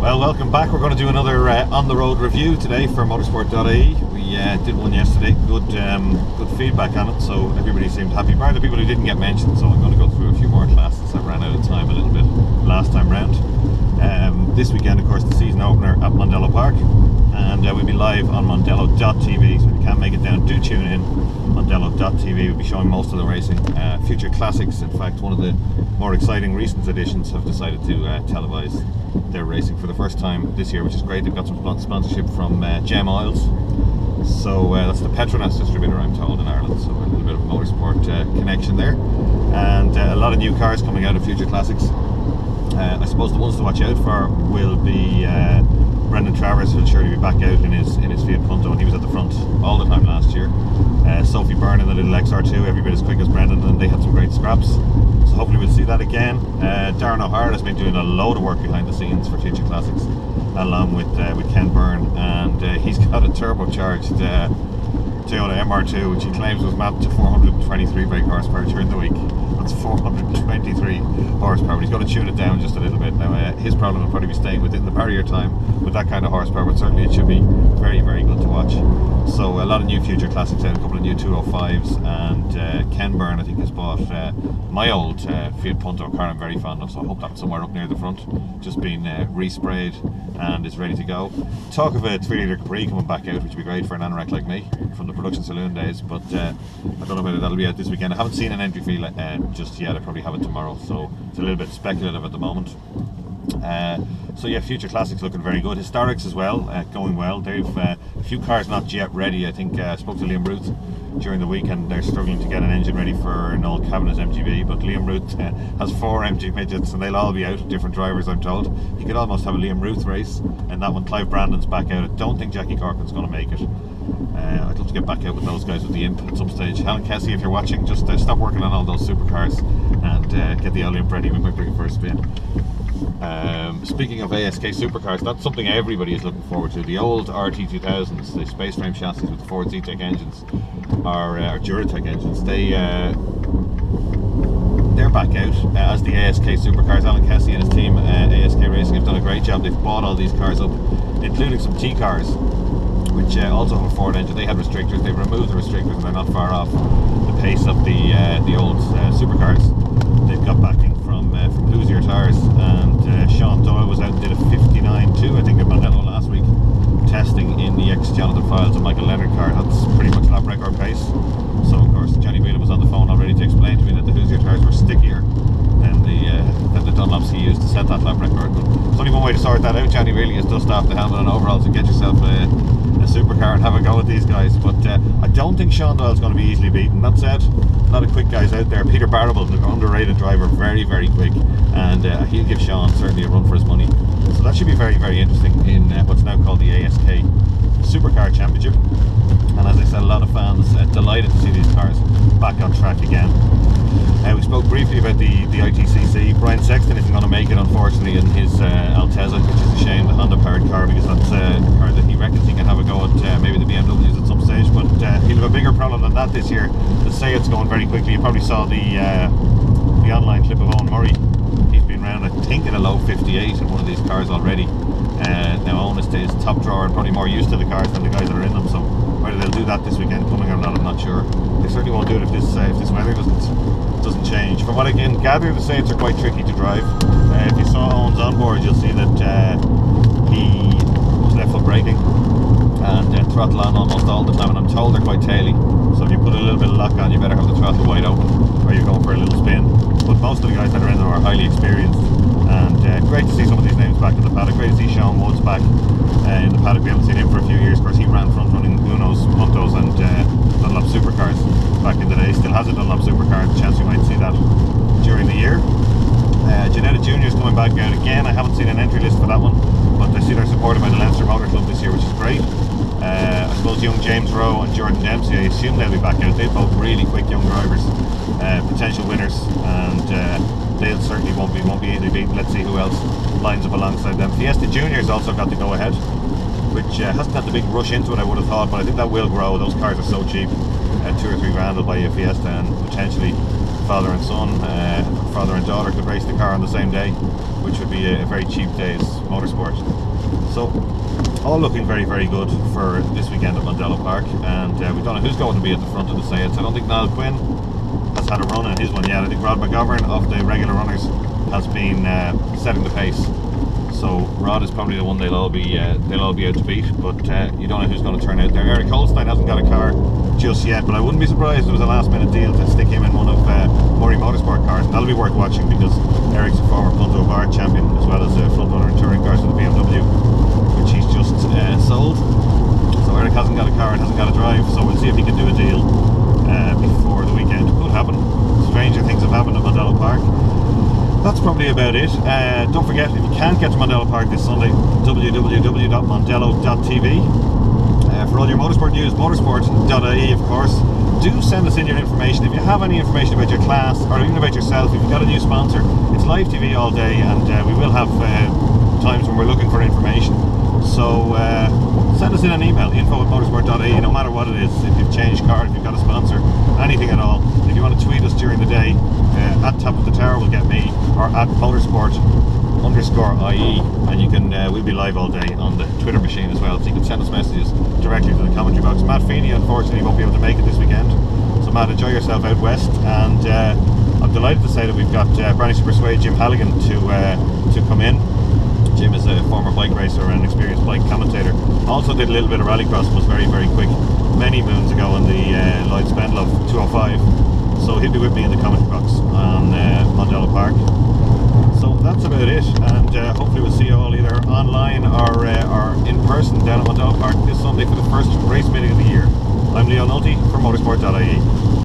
Well, welcome back. We're going to do another on-the-road review today for Motorsport.ie. We did one yesterday. Good feedback on it, so everybody seemed happy. Bar the people who didn't get mentioned, so I'm going to go through a few more classes. I ran out of time a little bit last time round. This weekend, of course, the season opener at Mondello Park, and we'll be live on Mondello.tv, so if you can't make it down, do tune in. Mondello.tv will be showing most of the racing. Future Classics, in fact, one of the more exciting recent editions, have decided to televise their racing for the first time this year, which is great. They've got some sponsorship from Gem Oils, so that's the Petronas distributor, I'm told, in Ireland, so a little bit of motorsport connection there, and a lot of new cars coming out of Future Classics. I suppose the ones to watch out for will be Brendan Travers, who'll surely be back out in his Fiat Punto, and he was at the front all the time last year. Sophie Byrne in the little XR2, every bit as quick as Brendan, and they had some great scraps, so hopefully we'll see that again. Darren O'Hara has been doing a load of work behind the scenes for Future Classics, along with Ken Byrne, and he's got a turbocharged Toyota MR2, which he claims was mapped to 423 brake horsepower during the week. That's 423 horsepower, but he's got to tune it down just a little bit. Now his problem will probably be staying within the barrier time with that kind of horsepower, but certainly it should be very, very good to watch. So a lot of new Future Classics out, a couple of new 205s, and Ken Byrne, I think, has bought my old Fiat Punto car I'm very fond of, so I hope that's somewhere up near the front, just been resprayed and is ready to go. Talk of a 3-litre Capri coming back out, which would be great for an anorak like me from the production saloon days, but I don't know whether that'll be out this weekend. I haven't seen an entry fee just yet. I probably have it tomorrow, so it's a little bit speculative at the moment. So yeah, Future Classics looking very good. Historics as well, going well. They've a few cars not yet ready. I think I spoke to Liam Ruth during the week, and they're struggling to get an engine ready for Noel Kavanagh's MGB, but Liam Ruth has 4 MG midgets, and they'll all be out, different drivers, I'm told. You could almost have a Liam Ruth race, and that one, Clive Brandon's back out. I don't think Jackie Corcoran's going to make it. I'd love to get back out with those guys with the input at some stage. Alan Kessie, if you're watching, just stop working on all those supercars and get the Olymp ready. We might bring it for a spin. Speaking of ASK supercars, that's something everybody is looking forward to. The old RT2000s, the space frame chassis with the Ford Z-Tech engines, or Duratec engines, they're back out as the ASK supercars. Alan Kessie and his team, ASK Racing, have done a great job. They've bought all these cars up, including some T cars, which also have a Ford engine. They had restrictors, they've removed the restrictors, and they're not far off the pace of the old supercars. They've got backing from Hoosier Tires, and Sean Doyle was out and did a 59.2, I think, at Mondello last week, testing in the ex-Jonathan Files and Michael Leonard car. That's pretty much lap record pace. So of course Johnny Whelan was on the phone already to explain to me that the Hoosier Tires were stickier than the Dunlops he used to set that lap record. But there's only one way to sort that out, Johnny, really, is dust off the helmet and overalls and get yourself a supercar and have a go at these guys. But I don't think Sean Doyle's going to be easily beaten. That said, a lot of quick guys out there. Peter Barrable, the underrated driver, very, very quick, and he'll give Sean certainly a run for his money. So that should be very, very interesting in what's now called the ASK Supercar Championship. And as I said, a lot of fans delighted to see these cars back on track again. We spoke briefly about the ITCC. Brian Sexton isn't going to make it, unfortunately, in his Altezza, which is a shame, the Honda powered car, because that's a car that he reckons he can have a go at maybe the BMWs at some stage, but he'll have a bigger problem than that this year. The Seat's going very quickly. You probably saw the online clip of Owen Murray. He's been around, I think, in a low 58 in one of these cars already. Now Owen is top drawer and probably more used to the cars than the guys that are in them, so whether they'll do that this weekend coming or not, I'm not sure. They certainly won't do it if this weather doesn't change. From what I can gather, the Saints are quite tricky to drive. If you saw Owen's onboard, you'll see that he was left foot braking and throttle on almost all the time, and I'm told they're quite taily, so if you put a little bit of lock on, you better have the throttle wide open or you're going for a little spin. But most of the guys that are in them are highly experienced, and great to see some of these names back in the paddock. Great to see Sean Woods back in the paddock. We haven't seen him for a few years. Of course, he ran front running Uno's, Puntos and Dunlop supercars back in the day. Still has a Dunlop supercar. Chance we might see that during the year. Janetta Jr. is coming back out again. I haven't seen an entry list for that one, but I see they're supported by the Leinster Motor Club this year, which is great. I suppose young James Rowe and Jordan Dempsey, I assume they'll be back out. They're both really quick young drivers, potential winners, and they certainly won't be easily beaten. Let's see who else lines up alongside them. Fiesta Junior's also got to go ahead, which hasn't had the big rush into it, I would have thought, but I think that will grow. Those cars are so cheap. 2 or 3 grand will buy you a Fiesta, and potentially father and son, father and daughter could race the car on the same day, which would be a very cheap day's motorsport. So all looking very, very good for this weekend at Mondello Park, and we don't know who's going to be at the front of the stage. I don't think Niall Quinn has had a run in his one yet. I think Rod McGovern of the regular runners has been setting the pace. So Rod is probably the one they'll all be out to beat, but you don't know who's going to turn out there. Eric Holstein hasn't got a car just yet, but I wouldn't be surprised if there was a last minute deal to stick him in one of Mondello Motorsport cars. That'll be worth watching because Eric's a former Mondello Park champion as well as a front runner in touring cars with the BMW, which he's just sold. So Eric hasn't got a car and hasn't got a drive, so we'll see if he can do a deal before the weekend. Could happen. Stranger things have happened at Mondello Park. That's probably about it. Don't forget, if you can't get to Mondello Park this Sunday, www.mondello.tv. For all your motorsport news, Motorsport.ie, of course. Do send us in your information. If you have any information about your class or even about yourself, if you've got a new sponsor, it's live TV all day, and we will have times when we're looking for information. So send us in an email, info@motorsport.ie, no matter what it is. If you've changed car, if you've got a sponsor, anything at all. If you want to tweet us during the day, at Top of the Tower will get me, or at motorsport_ie, and you can we'll be live all day on the Twitter machine as well, so you can send us messages directly to the commentary box. Matt Feeney unfortunately won't be able to make it this weekend, so Matt, enjoy yourself out west, and I'm delighted to say that we've got Brownie Super Suede Jim Halligan to come in. Jim is a former bike racer and an experienced bike commentator. Also did a little bit of rallycross, was very, very quick many moons ago on the Lloyd Spendlove 205. So he'll be with me in the commentary box on Mondello Park. So that's about it, and hopefully we'll see you all either online or in person down at Mondello Park this Sunday for the first race meeting of the year. I'm Leo Nulty from Motorsport.ie.